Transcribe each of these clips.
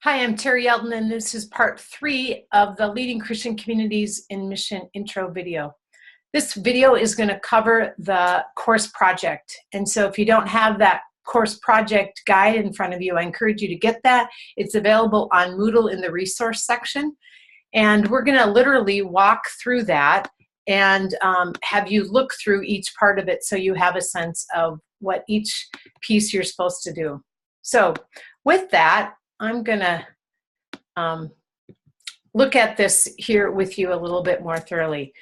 Hi, I'm Terry Yelton, and this is part 3 of the Leading Christian Communities in Mission intro video. This video is going to cover the course project. And so if you don't have that course project guide in front of you, I encourage you to get that. It's available on Moodle in the resource section. And we're going to literally walk through that and have you look through each part of it so you have a sense of what each piece you're supposed to do. So with that, I'm going to look at this here with you a little bit more thoroughly.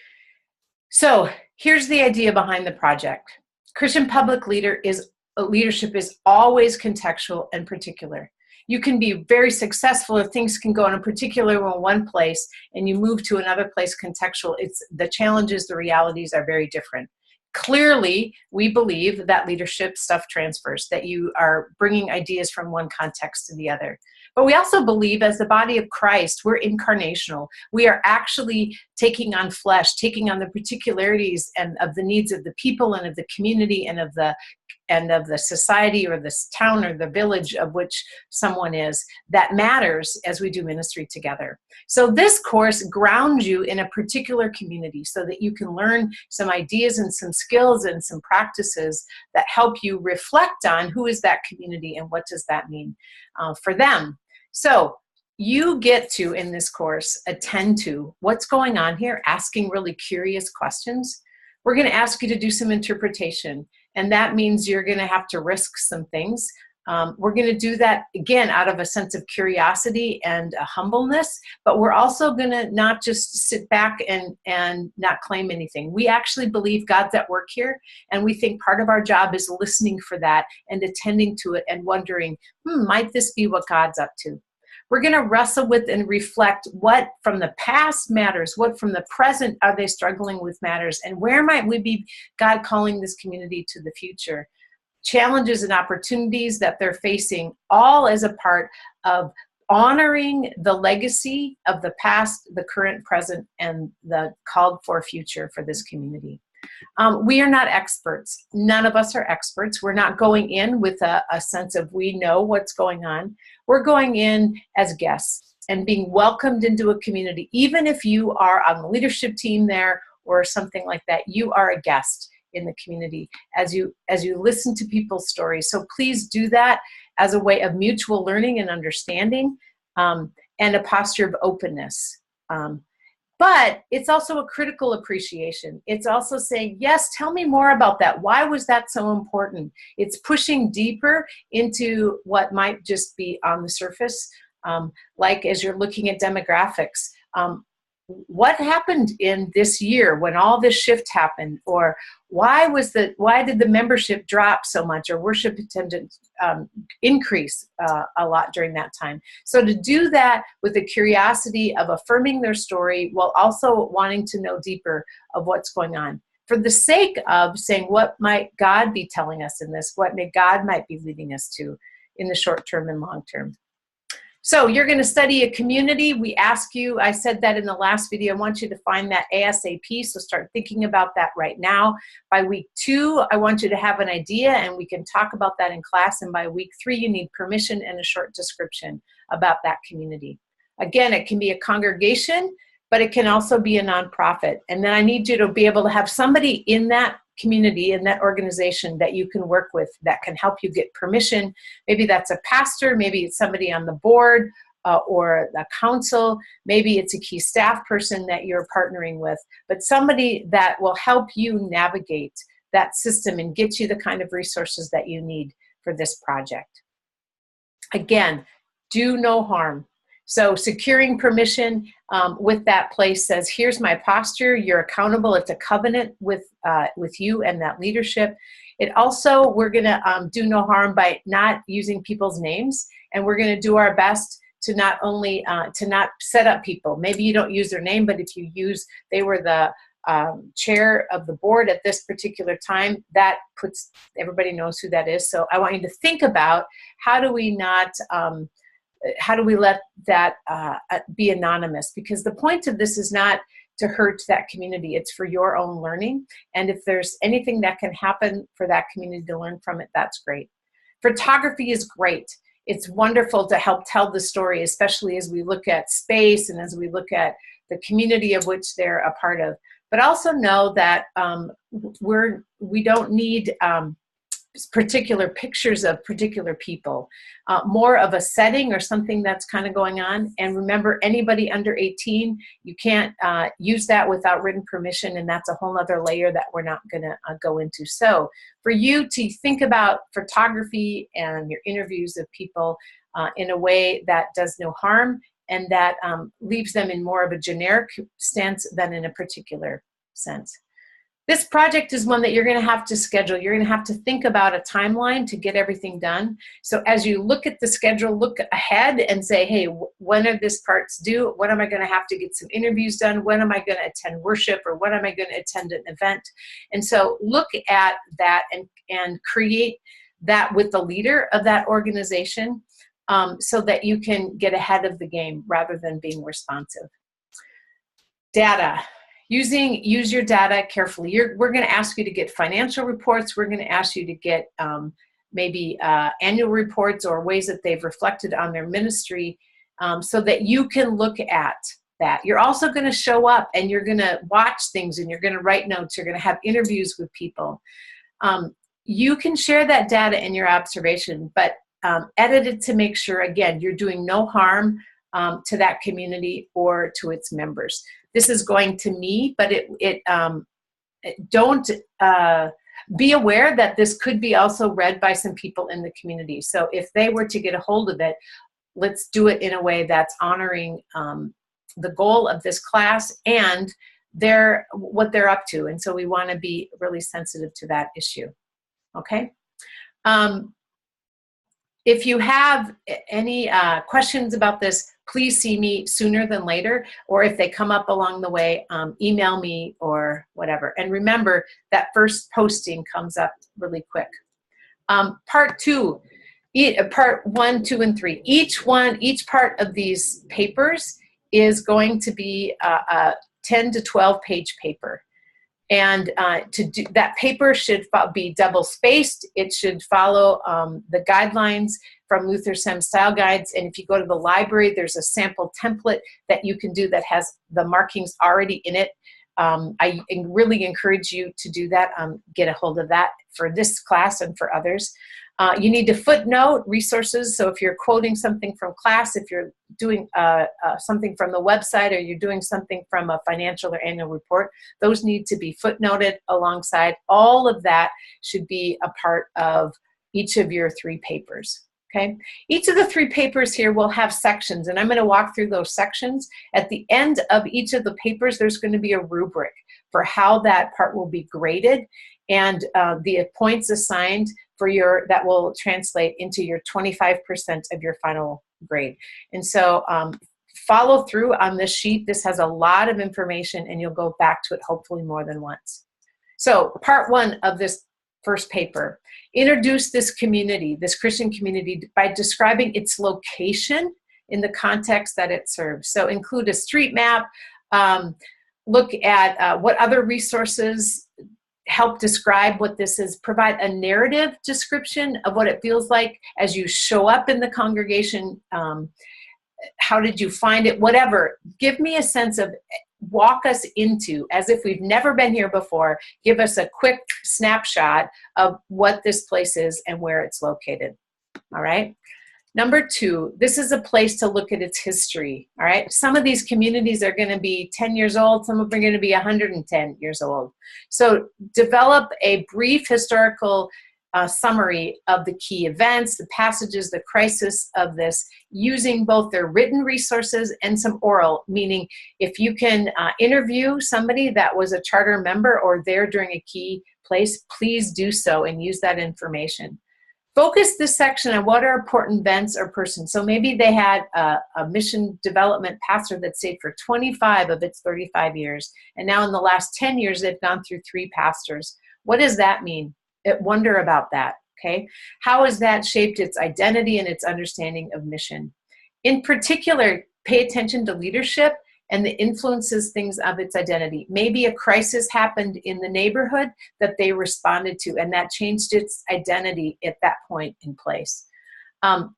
So here's the idea behind the project. Christian public leadership is always contextual and particular. You can be very successful if things can go in a particular one place and you move to another place contextual. It's the challenges, the realities are very different. Clearly, we believe that leadership stuff transfers, that you are bringing ideas from one context to the other. But we also believe as the body of Christ, we're incarnational. We are actually taking on flesh, taking on the particularities and of the needs of the people and of the community and of the society or this town or the village of which someone is. That matters as we do ministry together. So this course grounds you in a particular community so that you can learn some ideas and some skills and some practices that help you reflect on who is that community and what does that mean for them. So you get to, in this course, attend to what's going on here, asking really curious questions. We're going to ask you to do some interpretation, and that means you're going to have to risk some things. We're going to do that, again, out of a sense of curiosity and a humbleness, but we're also going to not just sit back and not claim anything. We actually believe God's at work here, and we think part of our job is listening for that and attending to it and wondering, might this be what God's up to? We're going to wrestle with and reflect what from the past matters, what from the present are they struggling with matters, and where might we be God calling this community to the future. Challenges and opportunities that they're facing, all as a part of honoring the legacy of the past, the current, present, and the called for future for this community. We are not experts. None of us are experts. We're not going in with a sense of we know what's going on. We're going in as guests and being welcomed into a community. Even if you are on the leadership team there or something like that, you are a guest in the community as you listen to people's stories. So please do that as a way of mutual learning and understanding and a posture of openness. But it's also a critical appreciation. It's also saying, yes, tell me more about that. Why was that so important? It's pushing deeper into what might just be on the surface. Like as you're looking at demographics, what happened in this year when all this shift happened? Or why did the membership drop so much or worship attendance increase a lot during that time? So to do that with the curiosity of affirming their story while also wanting to know deeper of what's going on. For the sake of saying, what might God be telling us in this? What God might be leading us to in the short term and long term? So you're going to study a community. We ask you, I said that in the last video, I want you to find that ASAP, so start thinking about that right now. By week 2, I want you to have an idea, and we can talk about that in class, and by week 3, you need permission and a short description about that community. Again, it can be a congregation, but it can also be a nonprofit, and then I need you to be able to have somebody in that community, in that organization that you can work with that can help you get permission. Maybe that's a pastor, maybe it's somebody on the board or the council, maybe it's a key staff person that you're partnering with, but somebody that will help you navigate that system and get you the kind of resources that you need for this project. Again, do no harm. So securing permission with that place says, here's my posture, you're accountable, it's a covenant with you and that leadership. It also, we're gonna do no harm by not using people's names, and we're gonna do our best to not only, to not set up people. Maybe you don't use their name, but if you use, they were the chair of the board at this particular time, that puts, everybody knows who that is. So I want you to think about how do we let that be anonymous? Because the point of this is not to hurt that community. It's for your own learning. And if there's anything that can happen for that community to learn from it, that's great. Photography is great. it's wonderful to help tell the story, especially as we look at space and as we look at the community of which they're a part of. But also know that we don't need particular pictures of particular people, more of a setting or something that's kind of going on. And remember, anybody under 18, you can't use that without written permission, and that's a whole other layer that we're not going to go into. So for you to think about photography and your interviews of people in a way that does no harm and that leaves them in more of a generic stance than in a particular sense. This project is one that you're going to have to schedule. You're going to have to think about a timeline to get everything done. So as you look at the schedule, look ahead and say, hey, when are these parts due? When am I going to have to get some interviews done? When am I going to attend worship? Or when am I going to attend an event? And so look at that and create that with the leader of that organization so that you can get ahead of the game rather than being responsive. Data. Use your data carefully. We're going to ask you to get financial reports. We're going to ask you to get maybe annual reports or ways that they've reflected on their ministry so that you can look at that. You're also going to show up and you're going to watch things and you're going to write notes. You're going to have interviews with people. You can share that data in your observation, but edit it to make sure, again, you're doing no harm to that community or to its members. This is going to me, but don't be aware that this could be also read by some people in the community. So if they were to get a hold of it, let's do it in a way that's honoring the goal of this class and what they're up to. And so we want to be really sensitive to that issue. Okay. If you have any questions about this, please see me sooner than later, or if they come up along the way, email me or whatever. And remember that first posting comes up really quick. Part 2, part 1, 2, and 3. Each part of these papers is going to be a 10 to 12 page paper. And that paper should be double spaced. It should follow the guidelines from Lccm style guides. And if you go to the library, there's a sample template that you can do that has the markings already in it. I really encourage you to do that. Get a hold of that for this class and for others. You need to footnote resources. So if you're quoting something from class, if you're doing something from the website, or you're doing something from a financial or annual report, those need to be footnoted alongside. All of that should be a part of each of your 3 papers. Okay. Each of the 3 papers here will have sections, and I'm going to walk through those sections. At the end of each of the papers, there's going to be a rubric for how that part will be graded, and the points assigned for that will translate into your 25% of your final grade. And so follow through on this sheet. This has a lot of information, and you'll go back to it hopefully more than once. So part 1 of this first paper, introduce this community, this Christian community, by describing its location in the context that it serves. So include a street map, look at what other resources help describe what this is, provide a narrative description of what it feels like as you show up in the congregation. How did you find it? Whatever. Give me a sense of, walk us into, as if we've never been here before, give us a quick snapshot of what this place is and where it's located. All right. Number 2, this is a place to look at its history. All right. Some of these communities are going to be 10 years old. Some of them are going to be 110 years old. So develop a brief historical summary of the key events, the passages, the crisis of this, using both their written resources and some oral, meaning if you can interview somebody that was a charter member or there during a key place, please do so and use that information. Focus this section on what are important events or persons. So maybe they had a mission development pastor that stayed for 25 of its 35 years. And now in the last 10 years, they've gone through 3 pastors. What does that mean? Wonder about that, okay? How has that shaped its identity and its understanding of mission? In particular, pay attention to leadership and the influences things of its identity. Maybe a crisis happened in the neighborhood that they responded to, and that changed its identity at that point in place.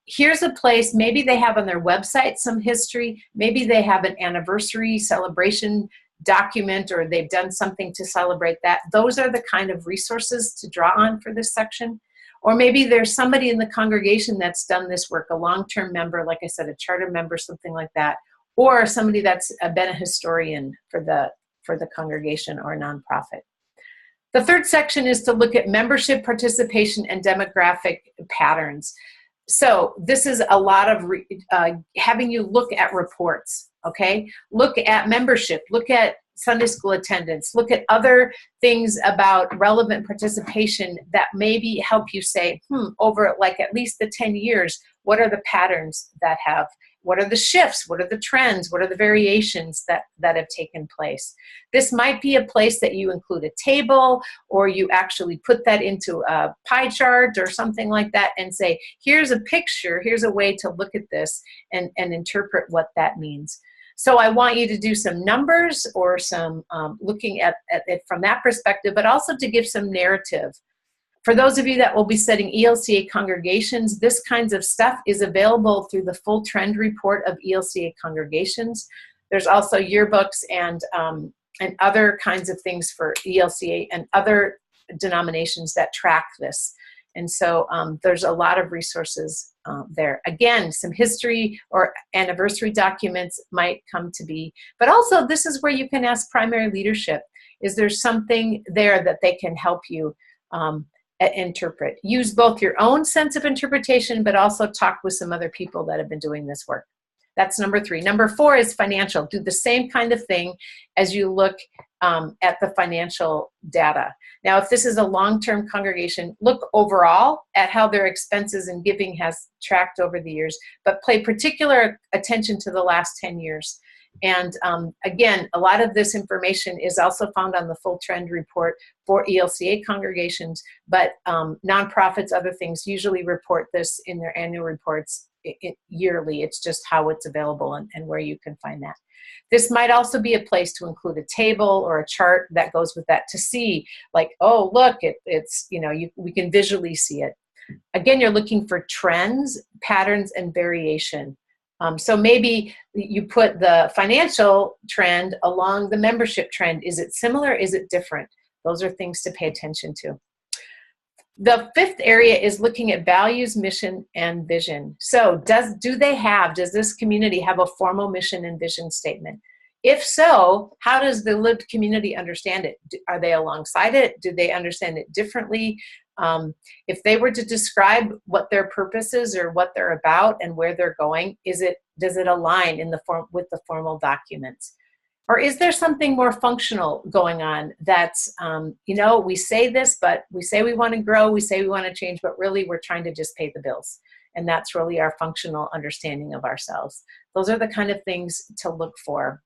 Here's a place, maybe they have on their website some history, maybe they have an anniversary celebration document, or they've done something to celebrate that. Those are the kind of resources to draw on for this section. Or maybe there's somebody in the congregation that's done this work, a long-term member, like I said, a charter member, something like that, or somebody that's been a historian for the congregation or nonprofit. The third section is to look at membership, participation, and demographic patterns. So this is a lot of having you look at reports, okay? Look at membership, look at Sunday school attendance, look at other things about relevant participation that maybe help you say, over like at least the 10 years, what are the patterns that have, what are the shifts, what are the trends, what are the variations that have taken place? This might be a place that you include a table, or you actually put that into a pie chart or something like that and say, here's a picture, here's a way to look at this and interpret what that means. So I want you to do some numbers or some looking at it from that perspective, but also to give some narrative. For those of you that will be studying ELCA congregations, this kinds of stuff is available through the full trend report of ELCA congregations. There's also yearbooks and other kinds of things for ELCA and other denominations that track this. And so there's a lot of resources there. Again, some history or anniversary documents might come to be, but also this is where you can ask primary leadership. Is there something there that they can help you interpret? Use both your own sense of interpretation, but also talk with some other people that have been doing this work. That's number 3. Number 4 is financial. Do the same kind of thing as you look at the financial data. Now, if this is a long-term congregation, look overall at how their expenses and giving has tracked over the years, but pay particular attention to the last 10 years. And again, a lot of this information is also found on the full trend report for ELCA congregations, but nonprofits, other things, usually report this in their annual reports yearly. It's just how it's available and where you can find that. This might also be a place to include a table or a chart that goes with that to see, like, oh, look, it's, you know, we can visually see it. Again, you're looking for trends, patterns, and variation. So maybe you put the financial trend along the membership trend. Is it similar? Is it different? Those are things to pay attention to. The 5th area is looking at values, mission, and vision. So does this community have a formal mission and vision statement? If so, how does the lived community understand it? Are they alongside it? Do they understand it differently? If they were to describe what their purpose is or what they're about and where they're going, does it align with the formal documents? Or is there something more functional going on that's, we say this, but we say we want to grow, we say we want to change, but really we're trying to just pay the bills. And that's really our functional understanding of ourselves. Those are the kind of things to look for.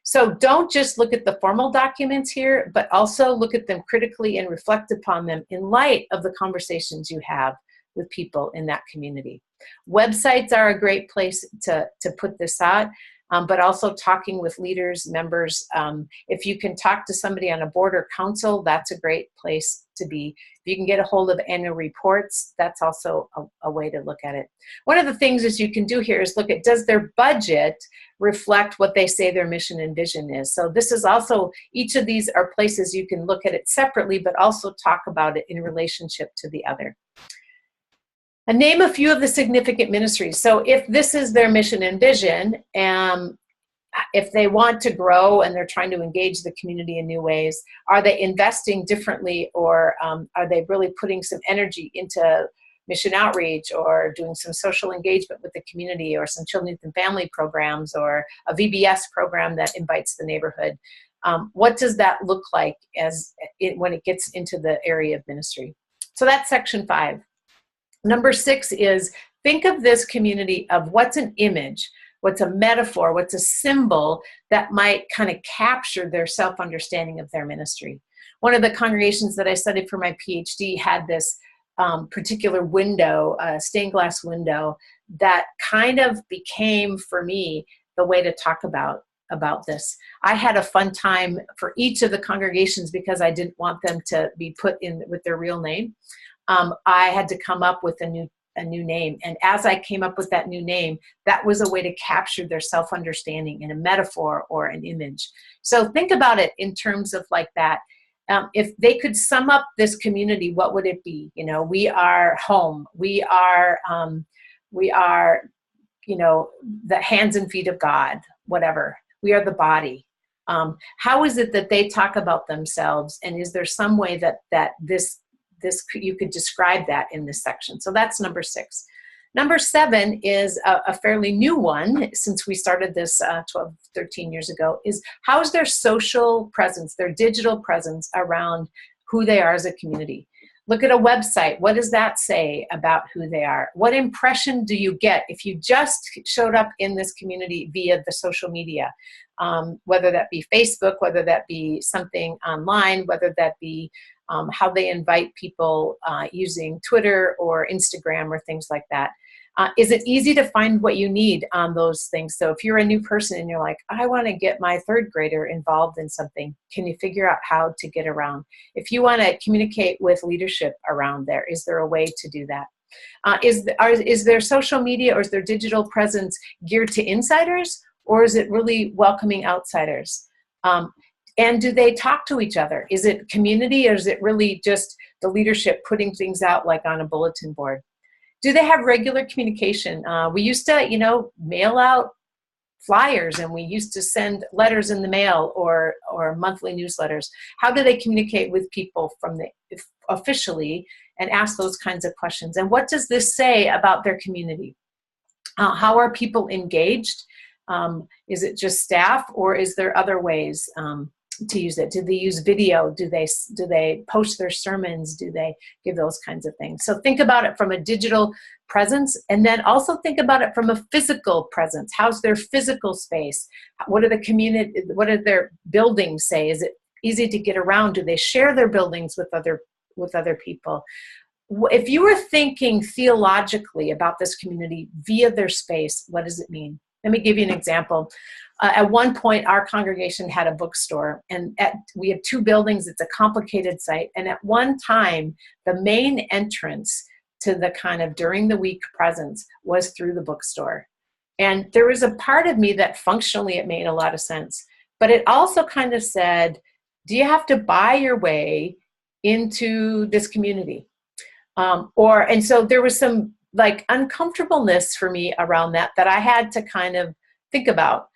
So don't just look at the formal documents here, but also look at them critically and reflect upon them in light of the conversations you have with people in that community. Websites are a great place to put this out. But also talking with leaders, members. If you can talk to somebody on a board or council, that's a great place to be. If you can get a hold of annual reports, that's also a way to look at it. One of the things that you can do here is look at, does their budget reflect what they say their mission and vision is? So this is also, each of these are places you can look at it separately, but also talk about it in relationship to the other. And name a few of the significant ministries. So if this is their mission and vision, if they want to grow and they're trying to engage the community in new ways, are they investing differently, or are they really putting some energy into mission outreach or doing some social engagement with the community, or some children and family programs, or a VBS program that invites the neighborhood? What does that look like when it gets into the area of ministry? So that's section 5. Number 6 is think of this community of what's an image, what's a metaphor, what's a symbol that might kind of capture their self-understanding of their ministry. One of the congregations that I studied for my PhD had this particular window, stained glass window, that kind of became for me the way to talk about this. I had a fun time for each of the congregations because I didn't want them to be put in with their real name. I had to come up with a a new name. And as I came up with that new name, that was a way to capture their self-understanding in a metaphor or an image. So think about it in terms of like that. If they could sum up this community, what would it be? You know, we are home. We are, you know, the hands and feet of God, whatever. We are the body. How is it that they talk about themselves? And is there some way that this you could describe that in this section? So that's number 6. Number 7 is a fairly new one, since we started this 12, 13 years ago, is how is their social presence, their digital presence around who they are as a community? Look at a website. What does that say about who they are? What impression do you get if you just showed up in this community via the social media? Whether that be Facebook, whether that be something online, whether that be how they invite people using Twitter or Instagram or things like that. Is it easy to find what you need on those things? So if you're a new person and you're like, I want to get my 3rd grader involved in something, can you figure out how to get around? If you want to communicate with leadership around there, is there a way to do that? Is their social media or is their digital presence geared to insiders, or is it really welcoming outsiders? And do they talk to each other? Is it community, or is it really just the leadership putting things out like on a bulletin board? Do they have regular communication? We used to, you know, mail out flyers, and we used to send letters in the mail or monthly newsletters. How do they communicate with people officially and ask those kinds of questions? And what does this say about their community? How are people engaged? Is it just staff, or is there other ways to use it? Do they use video? Do they post their sermons? Do they give those kinds of things? So think about it from a digital presence, and then also think about it from a physical presence. How's their physical space? What do their buildings say? Is it easy to get around? Do they share their buildings with other people? If you were thinking theologically about this community via their space, what does it mean? Let me give you an example. At one point, our congregation had a bookstore, and we have 2 buildings. It's a complicated site. And at one time, the main entrance to the kind of during the week presence was through the bookstore. And there was a part of me that functionally it made a lot of sense. But it also kind of said, do you have to buy your way into this community? And so there was some like uncomfortableness for me around that I had to kind of think about.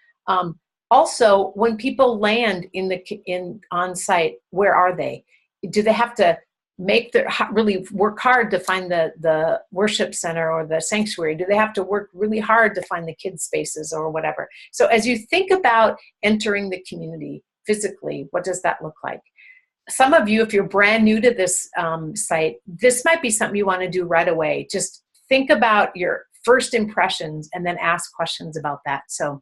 Also, when people land on site, where are they? Do they have to really work hard to find the worship center or the sanctuary? Do they have to work really hard to find the kids spaces or whatever? So as you think about entering the community physically, what does that look like? Some of you, if you're brand new to this site, this might be something you want to do right away. Just think about your first impressions and then ask questions about that. So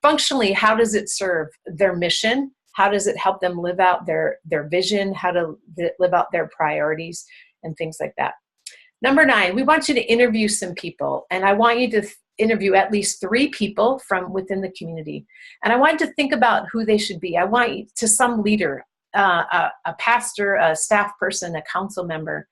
functionally, how does it serve their mission? How does it help them live out their vision? How to live out their priorities and things like that? Number 9, we want you to interview some people. And I want you to interview at least 3 people from within the community. And I want you to think about who they should be. I want you to some leader, a pastor, a staff person, a council member.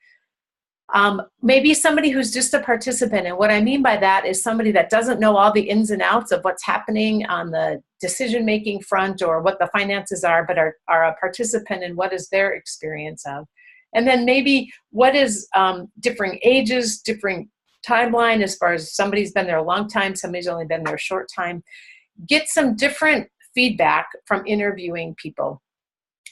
Maybe somebody who's just a participant. And what I mean by that is somebody that doesn't know all the ins and outs of what's happening on the decision-making front or what the finances are, but are a participant in what is their experience of. And then maybe what is different ages, different timeline as far as somebody's been there a long time, somebody's only been there a short time. Get some different feedback from interviewing people.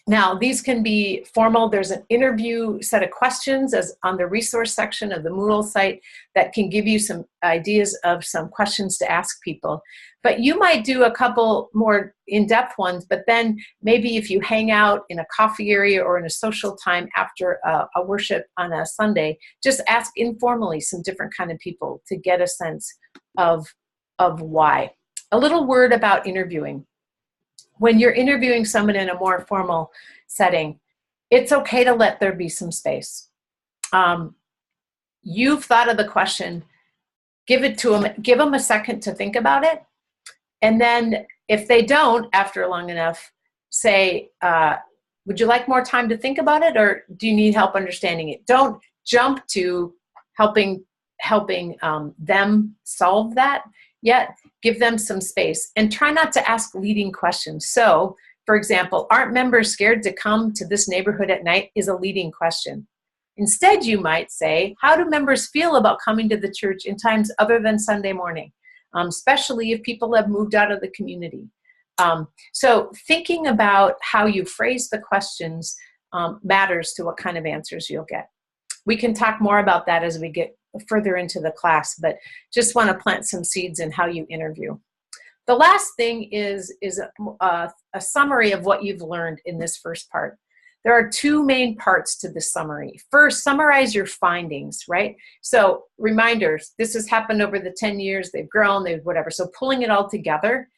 Now, these can be formal. There's an interview set of questions as on the resource section of the Moodle site that can give you some ideas of some questions to ask people. But you might do a couple more in-depth ones, but then maybe if you hang out in a coffee area or in a social time after a worship on a Sunday, just ask informally some different kind of people to get a sense of why. A little word about interviewing. When you're interviewing someone in a more formal setting, it's okay to let there be some space. You've thought of the question, give it to them, give them a second to think about it. And then if they don't, after long enough, say, would you like more time to think about it, or do you need help understanding it? Don't jump to helping helping them solve that yet. Give them some space and try not to ask leading questions. So, for example, aren't members scared to come to this neighborhood at night is a leading question. Instead, you might say, how do members feel about coming to the church in times other than Sunday morning, especially if people have moved out of the community? So thinking about how you phrase the questions matters to what kind of answers you'll get. We can talk more about that as we get further into the class, but just want to plant some seeds in how you interview. The last thing is a summary of what you've learned in this first part. There are two main parts to this summary. First, summarize your findings, right? So reminders, this has happened over the 10 years, they've grown, they've whatever. So pulling it all together.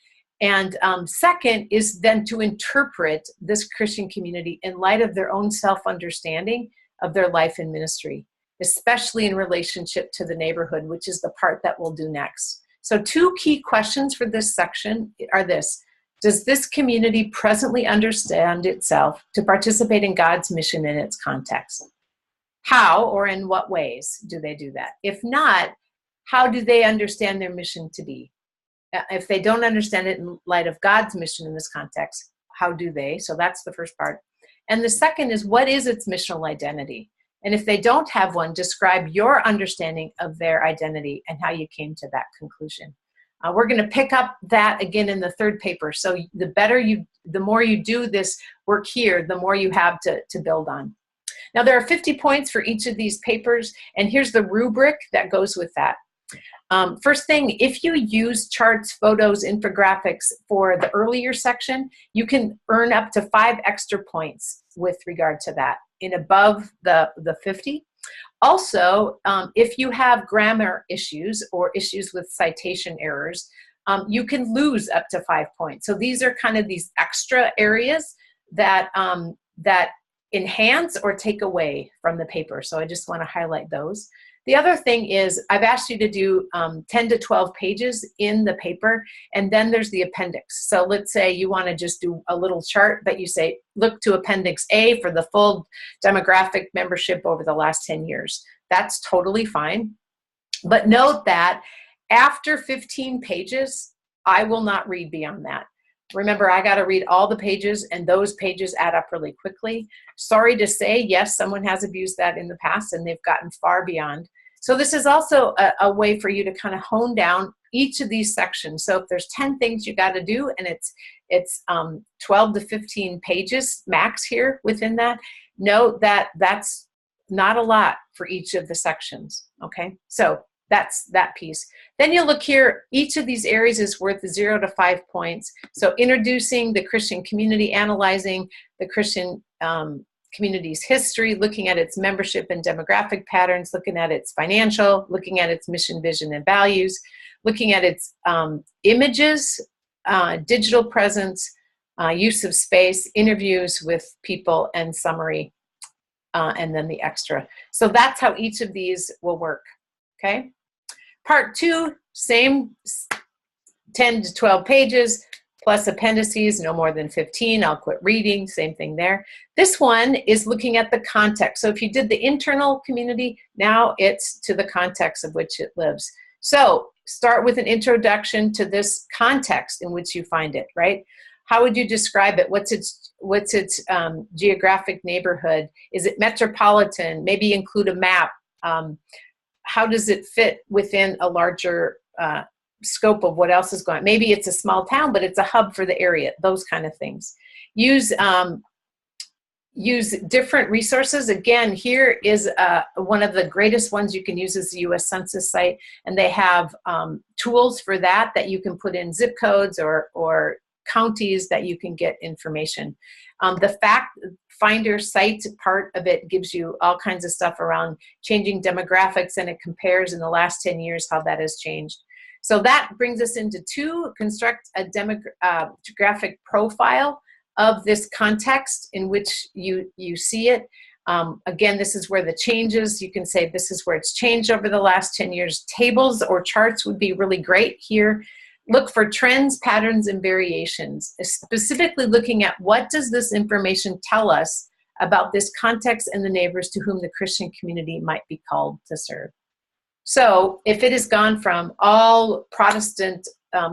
And second is then to interpret this Christian community in light of their own self-understanding of their life and ministry, especially in relationship to the neighborhood, which is the part that we'll do next. So two key questions for this section are this. Does this community presently understand itself to participate in God's mission in its context? How or in what ways do they do that? If not, how do they understand their mission to be? If they don't understand it in light of God's mission in this context, how do they? So that's the first part. And the second is, what is its missional identity? And if they don't have one, describe your understanding of their identity and how you came to that conclusion. We're going to pick up that again in the third paper. So the more you do this work here, the more you have to build on. Now there are 50 points for each of these papers, and here's the rubric that goes with that. First thing, if you use charts, photos, infographics for the earlier section, you can earn up to 5 extra points with regard to that in above the 50. Also, if you have grammar issues or issues with citation errors, you can lose up to 5 points. So these are kind of these extra areas that, that enhance or take away from the paper. So I just want to highlight those. The other thing is I've asked you to do 10 to 12 pages in the paper, and then there's the appendix. So let's say you want to just do a little chart, but you say, look to Appendix A for the full demographic membership over the last 10 years. That's totally fine. But note that after 15 pages, I will not read beyond that. Remember, I got to read all the pages, and those pages add up really quickly. Sorry to say, yes, someone has abused that in the past, and they've gotten far beyond. So this is also a way for you to kind of hone down each of these sections. So if there's 10 things you got to do, and it's 12 to 15 pages max here within that, note that that's not a lot for each of the sections, okay? So that's that piece. Then you look here, each of these areas is worth 0 to 5 points. So introducing the Christian community, analyzing the Christian community's history, looking at its membership and demographic patterns, looking at its financial, looking at its mission, vision, and values, looking at its images, digital presence, use of space, interviews with people, and summary, and then the extra. So that's how each of these will work, okay? Part 2, same 10 to 12 pages, plus appendices, no more than 15. I'll quit reading, same thing there. This one is looking at the context. So if you did the internal community, now it's to the context of which it lives. So start with an introduction to this context in which you find it, right? How would you describe it? What's its geographic neighborhood? Is it metropolitan? Maybe include a map. How does it fit within a larger scope of what else is going on? Maybe it's a small town, but it's a hub for the area, those kind of things. Use different resources. Again, here is one of the greatest ones you can use is the U.S. Census site, and they have tools for that you can put in zip codes or counties that you can get information. The fact finder site part of it gives you all kinds of stuff around changing demographics, and it compares in the last 10 years how that has changed. So that brings us into 2, construct a demographic profile of this context in which you see it. Again, this is where the changes, you can say this is where it's changed over the last 10 years. Tables or charts would be really great here. Look for trends, patterns, and variations, specifically looking at what does this information tell us about this context and the neighbors to whom the Christian community might be called to serve. So if it has gone from all Protestant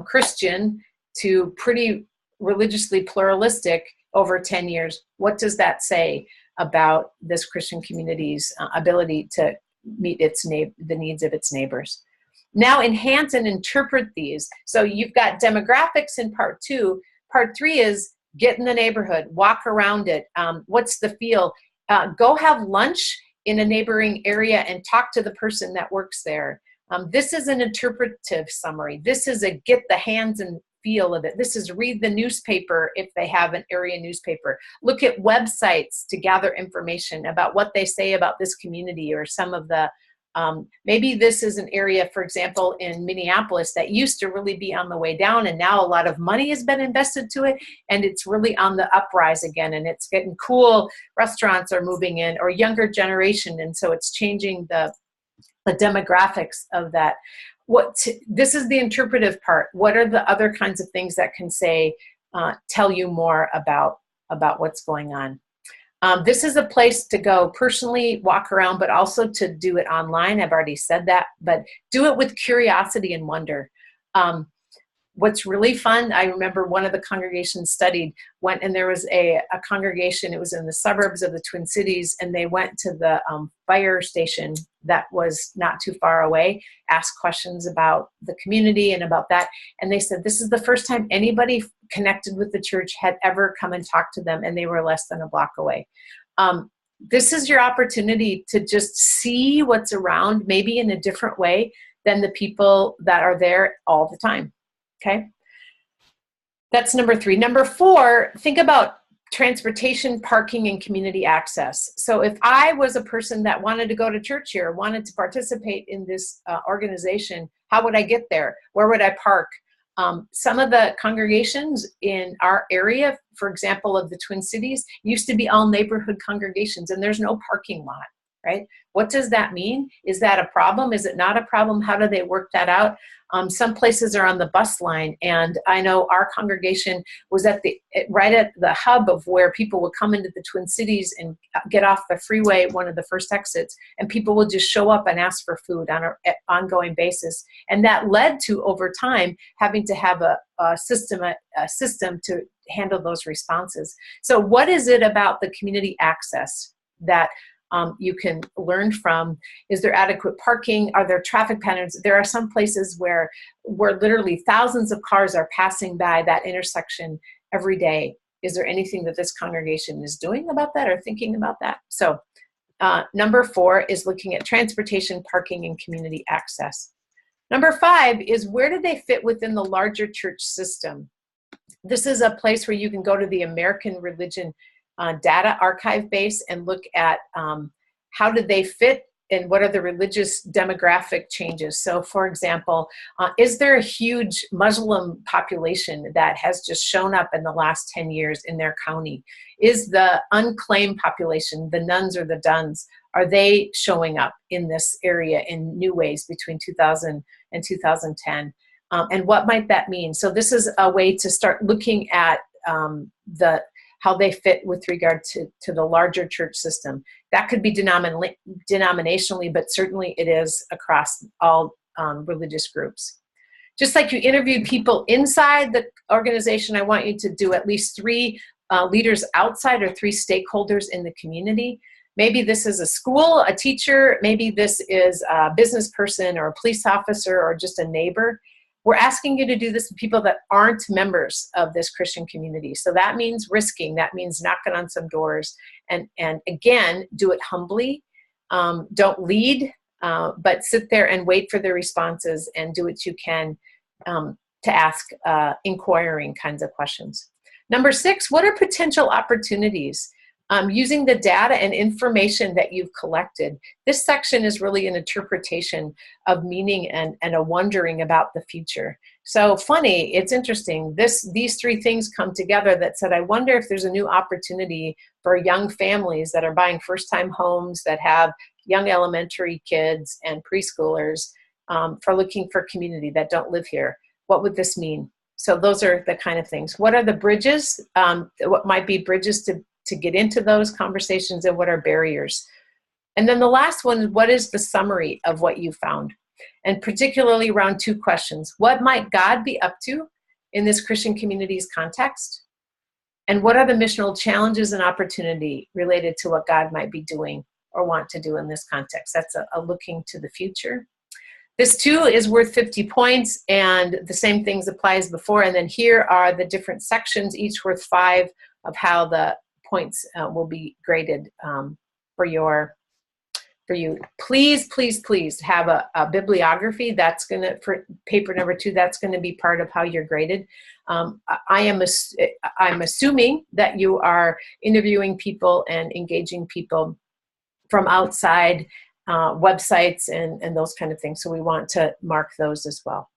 Christian to pretty religiously pluralistic over 10 years, what does that say about this Christian community's ability to meet the needs of its neighbors? Now enhance and interpret these. So you've got demographics in part 2. Part 3 is get in the neighborhood, walk around it. What's the feel? Go have lunch in a neighboring area and talk to the person that works there. This is an interpretive summary. This is a get the hands and feel of it. This is read the newspaper if they have an area newspaper. Look at websites to gather information about what they say about this community or some of the, maybe this is an area, for example, in Minneapolis that used to really be on the way down, and now a lot of money has been invested to it, and it's really on the uprise again, and it's getting cool. Restaurants are moving in, or younger generation, and so it's changing the demographics of that. This is the interpretive part. What are the other kinds of things that can say, tell you more about what's going on? This is a place to go personally, walk around, but also to do it online. I've already said that, but do it with curiosity and wonder. What's really fun, I remember one of the congregations studied, went and there was a congregation, it was in the suburbs of the Twin Cities, and they went to the fire station that was not too far away, asked questions about the community and about that, and they said this is the first time anybody connected with the church had ever come and talked to them, and they were less than a block away. This is your opportunity to just see what's around, maybe in a different way than the people that are there all the time. Okay, that's number 3. Number 4, think about transportation, parking, and community access. So if I was a person that wanted to go to church here, wanted to participate in this organization, how would I get there? Where would I park? Some of the congregations in our area, for example, of the Twin Cities, used to be all neighborhood congregations, and there's no parking lot, right? What does that mean? Is that a problem? Is it not a problem? How do they work that out? Some places are on the bus line, and I know our congregation was right at the hub of where people would come into the Twin Cities and get off the freeway, one of the first exits, and people would just show up and ask for food on an ongoing basis. And that led to, over time, having to have a system to handle those responses. So what is it about the community access that you can learn from? Is there adequate parking? Are there traffic patterns? There are some places where literally thousands of cars are passing by that intersection every day. Is there anything that this congregation is doing about that or thinking about that? So number 4 is looking at transportation, parking, and community access. Number 5 is where do they fit within the larger church system? This is a place where you can go to the American Religion data archive base and look at how did they fit and what are the religious demographic changes. So for example, is there a huge Muslim population that has just shown up in the last 10 years in their county? Is the unclaimed population, the nuns or the duns, are they showing up in this area in new ways between 2000 and 2010? And what might that mean? So this is a way to start looking at how they fit with regard to the larger church system. That could be denominationally, but certainly it is across all religious groups. Just like you interviewed people inside the organization, I want you to do at least 3 leaders outside or 3 stakeholders in the community. Maybe this is a school, a teacher, maybe this is a business person or a police officer or just a neighbor. We're asking you to do this with people that aren't members of this Christian community. So that means risking, that means knocking on some doors. And again, do it humbly. Don't lead, but sit there and wait for the responses and do what you can to ask inquiring kinds of questions. Number 6, what are potential opportunities? Using the data and information that you've collected. This section is really an interpretation of meaning and a wondering about the future. So funny, it's interesting. These 3 things come together that said, I wonder if there's a new opportunity for young families that are buying first-time homes, that have young elementary kids and preschoolers for looking for community that don't live here. What would this mean? So those are the kind of things. What are the bridges? What might be bridges to get into those conversations, and what are barriers? And then the last one is, what is the summary of what you found? and particularly around two questions. What might God be up to in this Christian community's context? And what are the missional challenges and opportunity related to what God might be doing or want to do in this context? That's a looking to the future. This too is worth 50 points, and the same things apply as before. And then here are the different sections, each worth 5, of how the points will be graded for you. Please, please, please have a bibliography. That's going to, for paper number 2, that's going to be part of how you're graded. I'm assuming that you are interviewing people and engaging people from outside websites and those kind of things. So we want to mark those as well.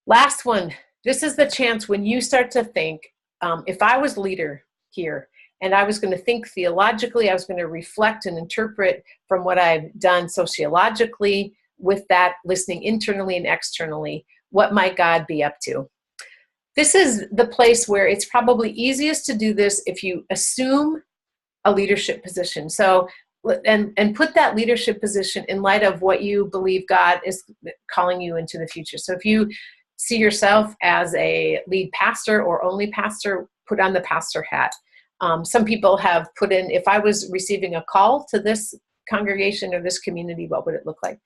Last one, this is the chance when you start to think, if I was leader here and I was going to think theologically, I was going to reflect and interpret from what I've done sociologically, with that listening internally and externally, what might God be up to? This is the place where it's probably easiest to do this if you assume a leadership position. So, and put that leadership position in light of what you believe God is calling you into the future. So if you see yourself as a lead pastor or only pastor, put on the pastor hat. Some people have put in, if I was receiving a call to this congregation or this community, what would it look like?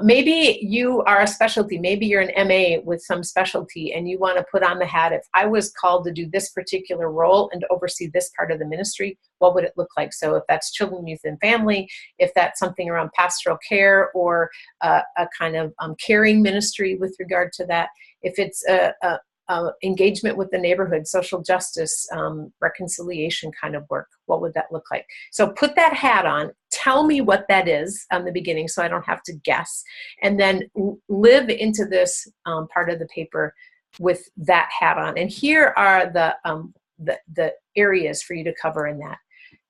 Maybe you are a specialty. Maybe you're an MA with some specialty and you want to put on the hat. If I was called to do this particular role and oversee this part of the ministry, what would it look like? So if that's children, youth, and family, if that's something around pastoral care or a kind of caring ministry with regard to that, if it's engagement with the neighborhood, social justice, reconciliation kind of work, what would that look like? So put that hat on, tell me what that is on the beginning so I don't have to guess, and then live into this part of the paper with that hat on. And here are the areas for you to cover in that.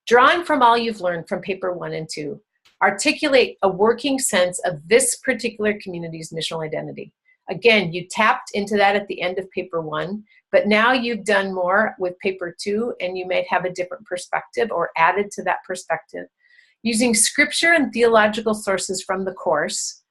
Drawing from all you've learned from paper 1 and 2, articulate a working sense of this particular community's missional identity. Again, you tapped into that at the end of paper 1, but now you've done more with paper 2, and you may have a different perspective or added to that perspective. Using scripture and theological sources from the course,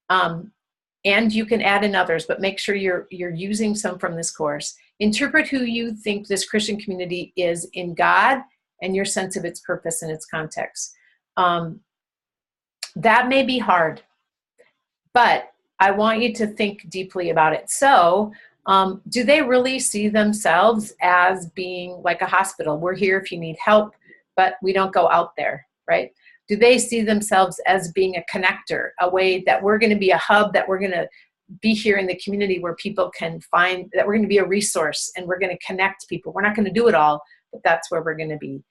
and you can add in others, but make sure you're using some from this course. Interpret who you think this Christian community is in God and your sense of its purpose and its context. That may be hard, but I want you to think deeply about it. So, do they really see themselves as being like a hospital? We're here if you need help, but we don't go out there, right? Do they see themselves as being a connector, a way that we're going to be a hub, that we're going to be here in the community where people can find, that we're going to be a resource and we're going to connect people? We're not going to do it all, but that's where we're going to be.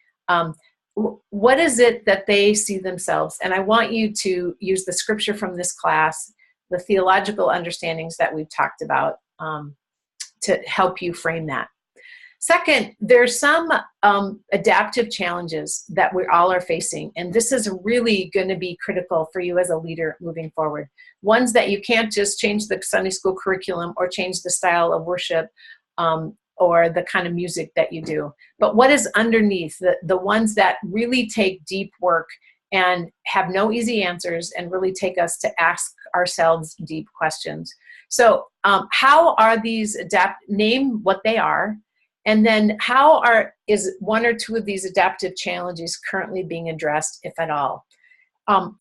What is it that they see themselves? And I want you to use the scripture from this class, the theological understandings that we've talked about, to help you frame that. Second, there's some adaptive challenges that we all are facing, and this is really going to be critical for you as a leader moving forward. Ones that you can't just change the Sunday school curriculum or change the style of worship or the kind of music that you do, but what is underneath, the ones that really take deep work and have no easy answers and really take us to ask ourselves deep questions. So how are these name what they are, and then how is 1 or 2 of these adaptive challenges currently being addressed, if at all?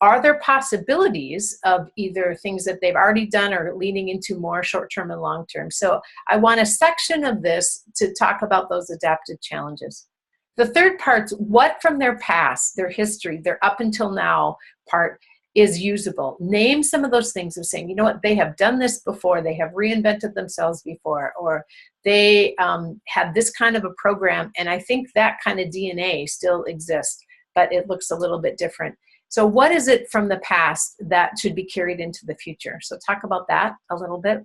Are there possibilities of either things that they've already done or leaning into more short-term and long-term? So I want a section of this to talk about those adaptive challenges. The third part, what from their past, their history, their up until now part is usable. Name some of those things of saying, you know what, they have done this before, they have reinvented themselves before, or they had this kind of a program, and I think that kind of DNA still exists, but it looks a little bit different. So what is it from the past that should be carried into the future? So talk about that a little bit.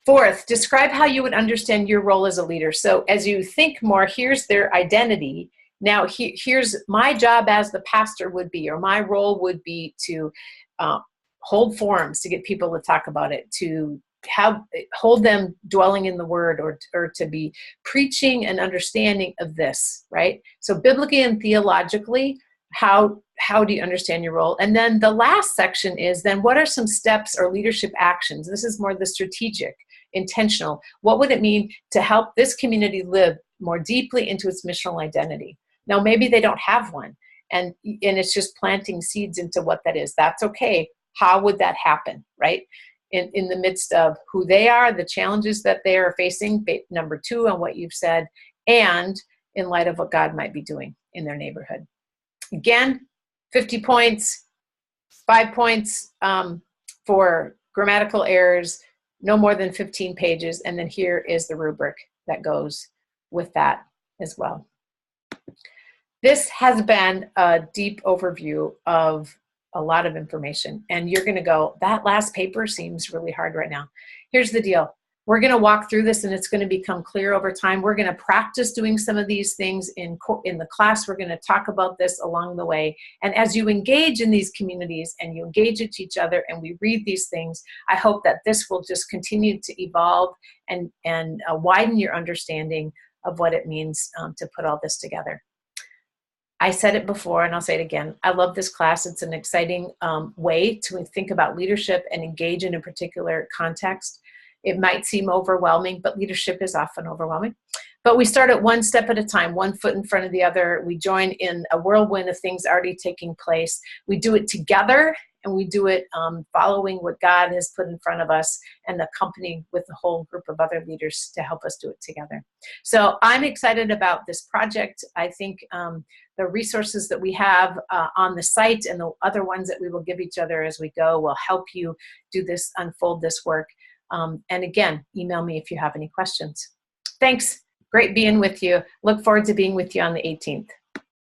Fourth, describe how you would understand your role as a leader. So as you think more, here's their identity. Now, here's my job as the pastor would be, or my role would be to hold forums to get people to talk about it, to hold them dwelling in the word, or to be preaching an understanding of this, right? So biblically and theologically, how how do you understand your role? And then the last section is then what are some steps or leadership actions? This is more the strategic, intentional. What would it mean to help this community live more deeply into its missional identity? Now, maybe they don't have one, and it's just planting seeds into what that is. That's okay. How would that happen, right? In the midst of who they are, the challenges that they are facing, number 2 on what you've said, and in light of what God might be doing in their neighborhood. Again, 50 points, 5 points for grammatical errors, no more than 15 pages, and then here is the rubric that goes with that as well. This has been a deep overview of a lot of information, and you're going to go, that last paper seems really hard right now. Here's the deal. We're going to walk through this, and it's going to become clear over time. We're going to practice doing some of these things in the class. We're going to talk about this along the way. And as you engage in these communities and you engage with each other and we read these things, I hope that this will just continue to evolve and widen your understanding of what it means to put all this together. I said it before, and I'll say it again. I love this class. It's an exciting way to think about leadership and engage in a particular context. It might seem overwhelming, but leadership is often overwhelming. But we start at one step at a time, one foot in front of the other. We join in a whirlwind of things already taking place. We do it together, and we do it following what God has put in front of us and accompanying with a whole group of other leaders to help us do it together. So I'm excited about this project. I think the resources that we have on the site and the other ones that we will give each other as we go will help you do this, unfold this work. And again, email me if you have any questions. Thanks. Great being with you. Look forward to being with you on the 18th.